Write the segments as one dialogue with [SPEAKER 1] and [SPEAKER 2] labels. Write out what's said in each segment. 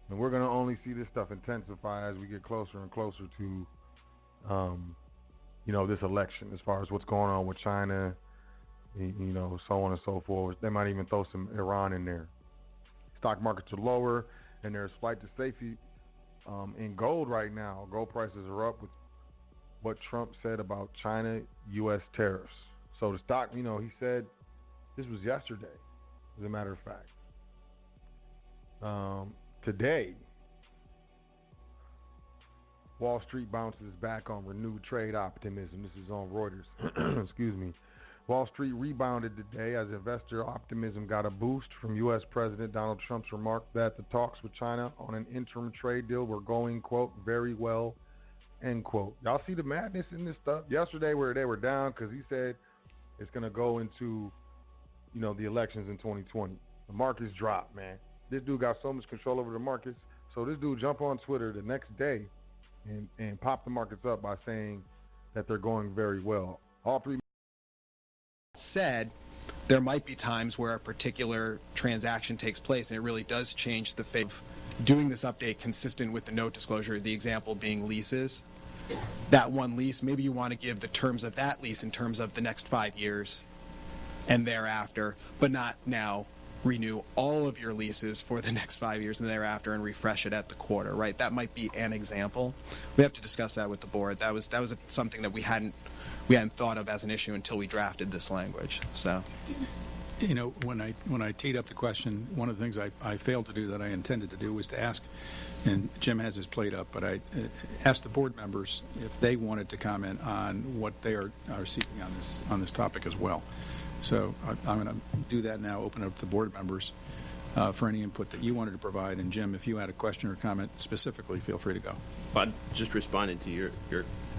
[SPEAKER 1] And we're going to only see this stuff intensify as we get closer and closer to, um, this election, as far as what's going on with China, so on and so forth. They might even throw some Iran in there. Stock markets are lower, and there's flight to safety in gold right now. Gold prices are up with what Trump said about China, U.S. tariffs. So the stock, he said this was yesterday, as a matter of fact. Today, Wall Street bounces back on renewed trade optimism. This is on Reuters. Excuse me. Wall Street rebounded today as investor optimism got a boost from U.S. President Donald Trump's remark that the talks with China on an interim trade deal were going, quote, very well, end quote. Y'all see the madness in this stuff? Yesterday where they were down because he said it's going to go into, the elections in 2020. The markets dropped, man. This dude got so much control over the markets. So this dude jumped on Twitter the next day and pop the markets up by saying that they're going very well. All three
[SPEAKER 2] said, there might be times where a particular transaction takes place and it really does change the fate of doing this update consistent with the note disclosure, the example being leases. That one lease, maybe you want to give the terms of that lease in terms of the next 5 years and thereafter, but not now renew all of your leases for the next 5 years and thereafter and refresh it at the quarter, right? That might be an example. We have to discuss that with the board. That was something that we hadn't thought of as an issue until we drafted this language. So,
[SPEAKER 3] when I teed up the question, one of the things I failed to do that I intended to do was to ask, and Jim has his plate up, but I asked the board members if they wanted to comment on what they are seeking on this topic as well. So I'm going to do that now, open it up to the board members for any input that you wanted to provide. And Jim, if you had a question or comment specifically, feel free to go.
[SPEAKER 4] But just responding to your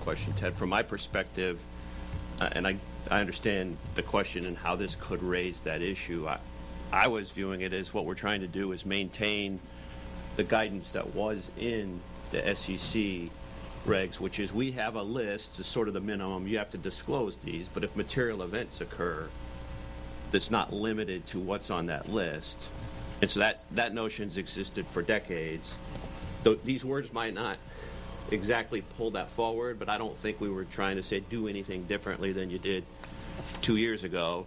[SPEAKER 4] question, Ted, from my perspective, and I understand the question and how this could raise that issue. I was viewing it as what we're trying to do is maintain the guidance that was in the SEC regs, which is we have a list, is sort of the minimum. You have to disclose these, but if material events occur, that's not limited to what's on that list. And so that notion's existed for decades. These words might not exactly pull that forward, but I don't think we were trying to say do anything differently than you did 2 years ago.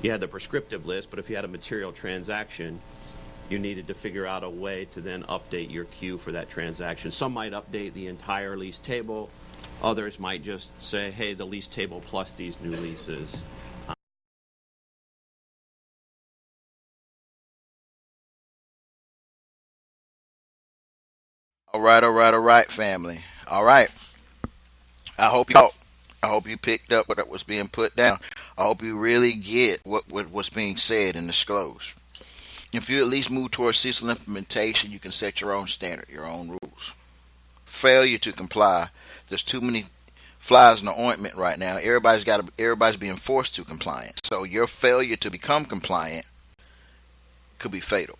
[SPEAKER 4] You had the prescriptive list, but if you had a material transaction, you needed to figure out a way to then update your queue for that transaction. Some might update the entire lease table. Others might just say, hey, the lease table plus these new leases.
[SPEAKER 5] All right, family. All right. I hope you picked up what was being put down. I hope you really get what was being said and disclosed. If you at least move towards CECL implementation, you can set your own standard, your own rules. Failure to comply. There's too many flies in the ointment right now. Everybody's being forced to compliance. So your failure to become compliant could be fatal.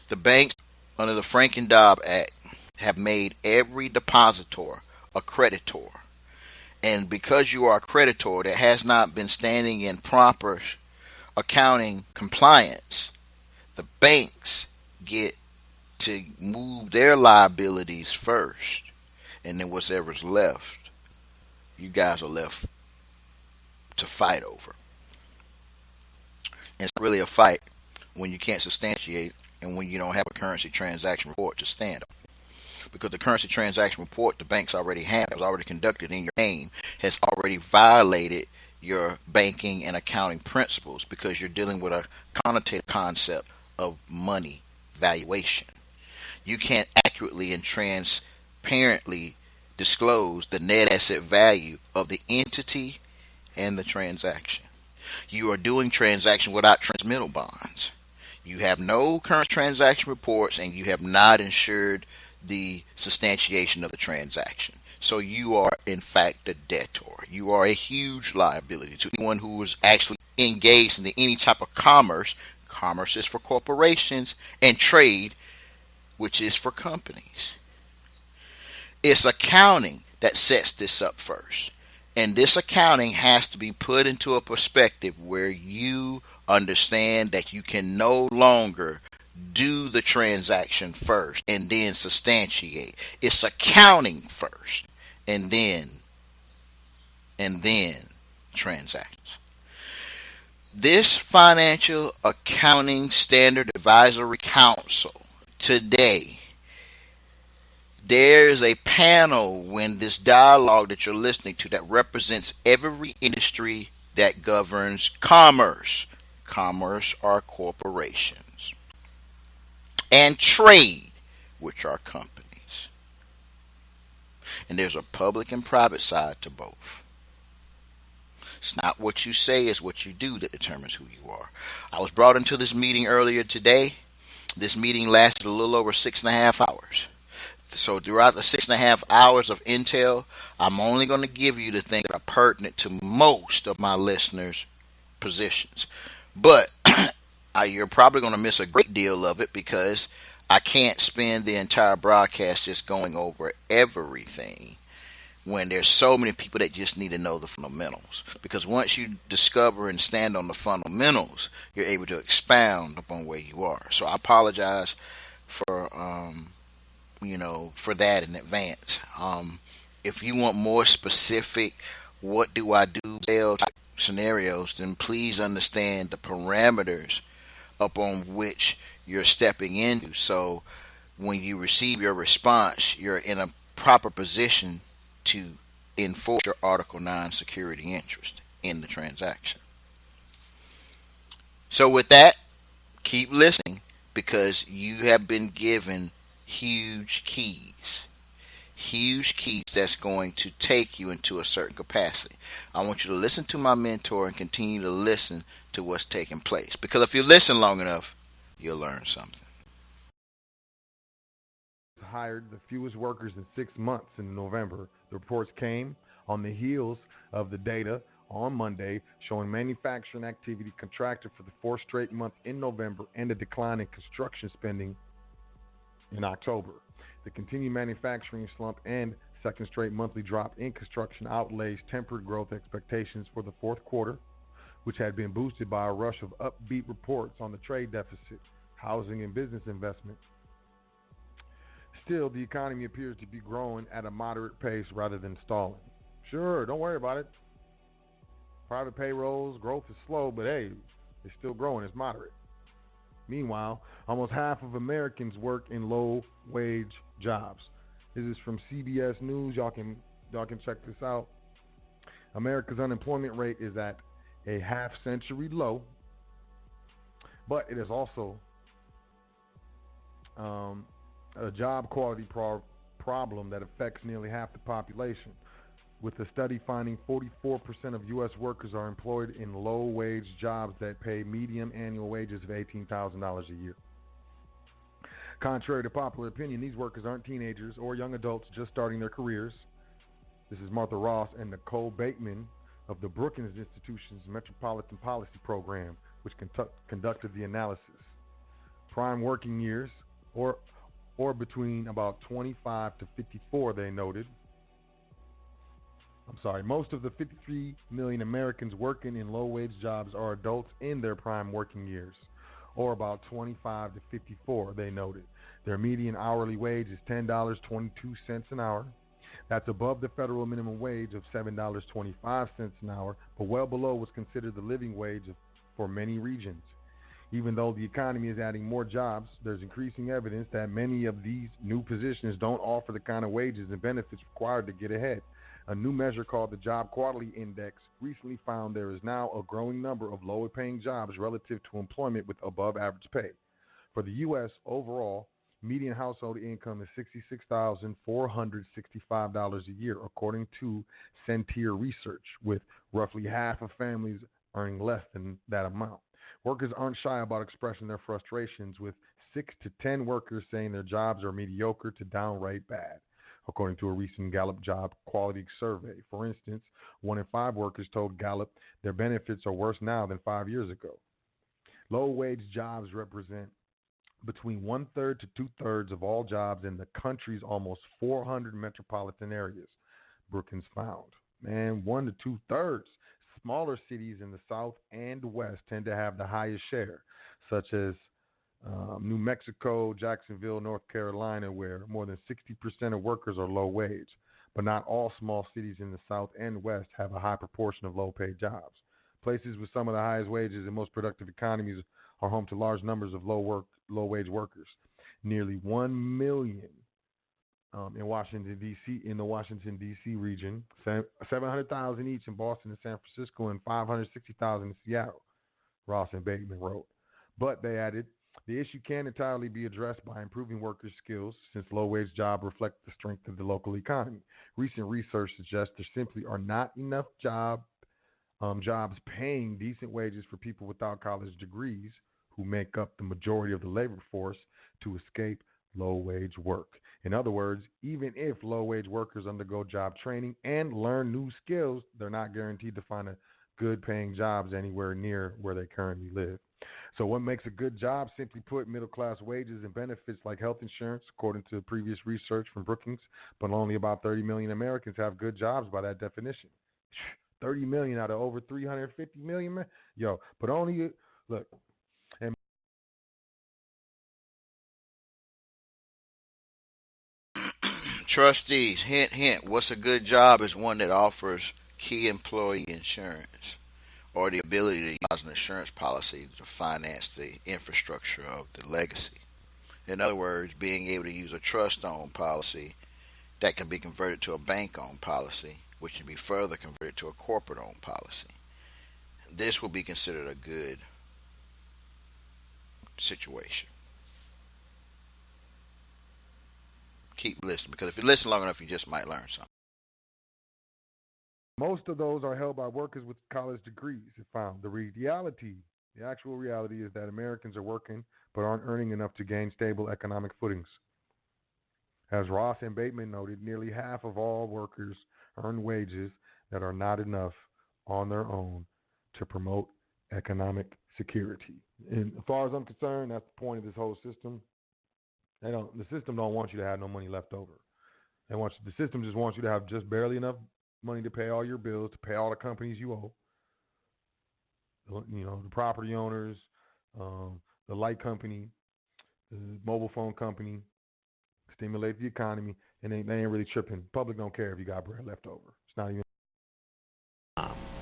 [SPEAKER 5] The banks under the Franken-Dodd Act have made every depositor a creditor. And because you are a creditor that has not been standing in proper accounting compliance, the banks get to move their liabilities first. And then whatever's left, you guys are left to fight over. And it's really a fight when you can't substantiate and when you don't have a currency transaction report to stand on. Because the currency transaction report the banks already have, was already conducted in your name, has already violated your banking and accounting principles because you're dealing with a connotative concept of money valuation. You can't accurately and transparently disclose the net asset value of the entity and the transaction. You are doing transaction without transmittal bonds. You have no current transaction reports and you have not ensured the substantiation of the transaction. So you are in fact a debtor. You are a huge liability to anyone who is actually engaged in any type of commerce. Commerce is for corporations and trade, which is for companies. It's accounting that sets this up first. And this accounting has to be put into a perspective where you understand that you can no longer do the transaction first and then substantiate. It's accounting first and then transactions. This Financial Accounting Standard Advisory Council today, there is a panel in this dialogue that you're listening to that represents every industry that governs commerce. Commerce are corporations. And trade, which are companies. And there's a public and private side to both. It's not what you say, it's what you do that determines who you are. I was brought into this meeting earlier today. This meeting lasted a little over 6.5 hours. So throughout the 6.5 hours of intel, I'm only going to give you the things that are pertinent to most of my listeners' positions. But you're probably going to miss a great deal of it because I can't spend the entire broadcast just going over everything when there's so many people that just need to know the fundamentals. Because once you discover and stand on the fundamentals, you're able to expound upon where you are. So I apologize for for that in advance. If you want more specific, what do I do type scenarios, then please understand the parameters upon which you're stepping into. So when you receive your response, you're in a proper position to enforce your Article 9 security interest in the transaction. So with that, keep listening because you have been given huge keys that's going to take you into a certain capacity. I want you to listen to my mentor and continue to listen to what's taking place. Because if you listen long enough, you'll learn something.
[SPEAKER 1] Hired the fewest workers in 6 months in November. The reports came on the heels of the data on Monday showing manufacturing activity contracted for the fourth straight month in November and a decline in construction spending in October. The continued manufacturing slump and second straight monthly drop in construction outlays tempered growth expectations for the fourth quarter, which had been boosted by a rush of upbeat reports on the trade deficit, housing, and business investment. Still, the economy appears to be growing at a moderate pace rather than stalling. Sure, don't worry about it. Private payrolls, growth is slow, but hey, it's still growing. It's moderate. Meanwhile, almost half of Americans work in low-wage jobs. This is from CBS News. Y'all can check this out. America's unemployment rate is at a half-century low, but it is also a job quality problem that affects nearly half the population, with the study finding 44% of U.S. workers are employed in low-wage jobs that pay median annual wages of $18,000 a year. Contrary to popular opinion, these workers aren't teenagers or young adults just starting their careers. This is Martha Ross and Nicole Bateman of the Brookings Institution's Metropolitan Policy Program, which conducted the analysis. Prime working years, or between about 25 to 54, they noted. Most of the 53 million Americans working in low-wage jobs are adults in their prime working years, or about 25 to 54, they noted. Their median hourly wage is $10.22 an hour. That's above the federal minimum wage of $7.25 an hour, but well below what's considered the living wage for many regions. Even though the economy is adding more jobs, there's increasing evidence that many of these new positions don't offer the kind of wages and benefits required to get ahead. A new measure called the Job Quality Index recently found there is now a growing number of lower-paying jobs relative to employment with above-average pay. For the U.S. overall, median household income is $66,465 a year, according to Centier Research, with roughly half of families earning less than that amount. Workers aren't shy about expressing their frustrations, with 6 to 10 workers saying their jobs are mediocre to downright bad, according to a recent Gallup job quality survey. For instance, 1 in 5 workers told Gallup their benefits are worse now than 5 years ago. Low-wage jobs represent between 1/3 to 2/3 of all jobs in the country's almost 400 metropolitan areas, Brookings found. Man, 1 to 2/3. Smaller cities in the South and West tend to have the highest share, such as New Mexico, Jacksonville, North Carolina, where more than 60% of workers are low wage. But not all small cities in the South and West have a high proportion of low-paid jobs. Places with some of the highest wages and most productive economies are home to large numbers of low-wage workers. Nearly 1 million in Washington, D.C., in the Washington, D.C. region, 700,000 each in Boston and San Francisco, and 560,000 in Seattle, Ross and Bateman wrote. But they added, the issue can entirely be addressed by improving workers' skills, since low-wage jobs reflect the strength of the local economy. Recent research suggests there simply are not enough jobs paying decent wages for people without college degrees, who make up the majority of the labor force, to escape low-wage work. In other words, even if low-wage workers undergo job training and learn new skills, they're not guaranteed to find good-paying jobs anywhere near where they currently live. So what makes a good job? Simply put, middle-class wages and benefits like health insurance, according to previous research from Brookings, but only about 30 million Americans have good jobs by that definition. 30 million out of over 350 million, man. But only, look, and
[SPEAKER 5] Trustees, hint, hint, what's a good job is one that offers key employee insurance or the ability to use an insurance policy to finance the infrastructure of the legacy. In other words, being able to use a trust-owned policy that can be converted to a bank-owned policy, which can be further converted to a corporate-owned policy. This will be considered a good situation. Keep listening, because if you listen long enough, you just might learn something.
[SPEAKER 1] most of those are held by workers with college degrees, it found. The actual reality is that Americans are working but aren't earning enough to gain stable economic footings. As Ross and Bateman noted, nearly half of all workers earn wages that are not enough on their own to promote economic security. And as far as I'm concerned, that's the point of this whole system. The system don't want you to have no money left over. The system just wants you to have just barely enough money to pay all your bills, to pay all the companies you owe. You know, the property owners, the light company, the mobile phone company, stimulate the economy, and they ain't really tripping. Public don't care if you got bread left over. It's not even.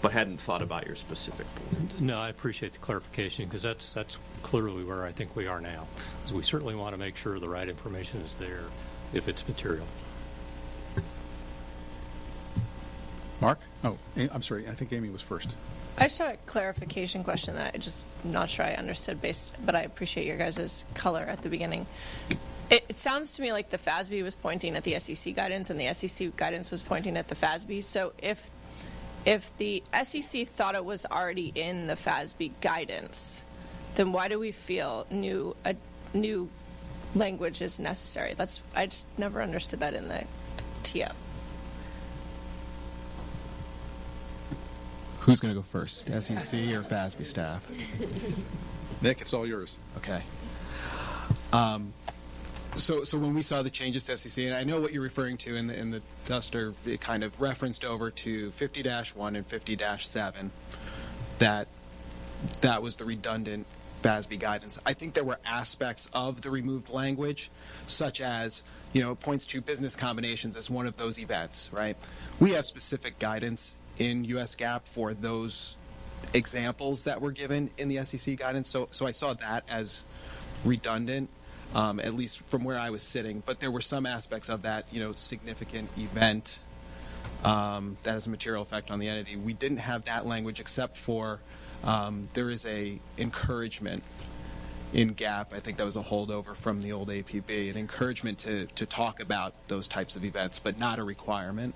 [SPEAKER 4] But hadn't thought about your specific point.
[SPEAKER 6] No, I appreciate the clarification, because that's clearly where I think we are now. So we certainly want to make sure the right information is there if it's material.
[SPEAKER 3] Mark? Oh, I'm sorry. I think Amy was first.
[SPEAKER 7] I just had a clarification question that I just not sure I understood but I appreciate your guys' color at the beginning. It sounds to me like the FASB was pointing at the SEC guidance and the SEC guidance was pointing at the FASB. So if the SEC thought it was already in the FASB guidance, then why do we feel a new language is necessary? I just never understood that in the TO.
[SPEAKER 2] Who's going to go first, SEC or FASB staff?
[SPEAKER 3] Nick, it's all yours.
[SPEAKER 2] Okay. So when we saw the changes to SEC, and I know what you're referring to in the Duster, it kind of referenced over to 50-1 and 50-7, that was the redundant FASB guidance. I think there were aspects of the removed language, such as, it points to business combinations as one of those events, right? We have specific guidance in U.S. GAAP for those examples that were given in the SEC guidance. So I saw that as redundant, at least from where I was sitting. But there were some aspects of that, significant event that has a material effect on the entity. We didn't have that language except for there is a encouragement in GAAP. I think that was a holdover from the old APB, an encouragement to talk about those types of events, but not a requirement.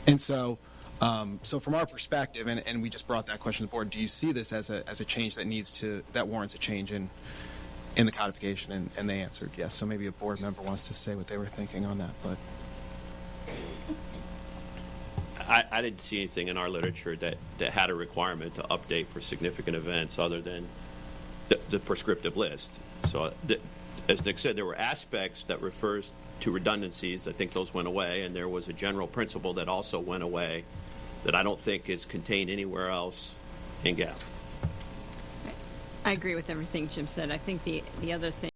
[SPEAKER 2] And so from our perspective, and we just brought that question to the board, do you see this as a change that warrants a change in the codification? And they answered yes. So maybe a board member wants to say what they were thinking on that. But
[SPEAKER 4] I didn't see anything in our literature that had a requirement to update for significant events other than the prescriptive list. So as Nick said, there were aspects that refers to redundancies. I think those went away, and there was a general principle that also went away that I don't think is contained anywhere else in GAAP.
[SPEAKER 8] I agree with everything Jim said. I think the other thing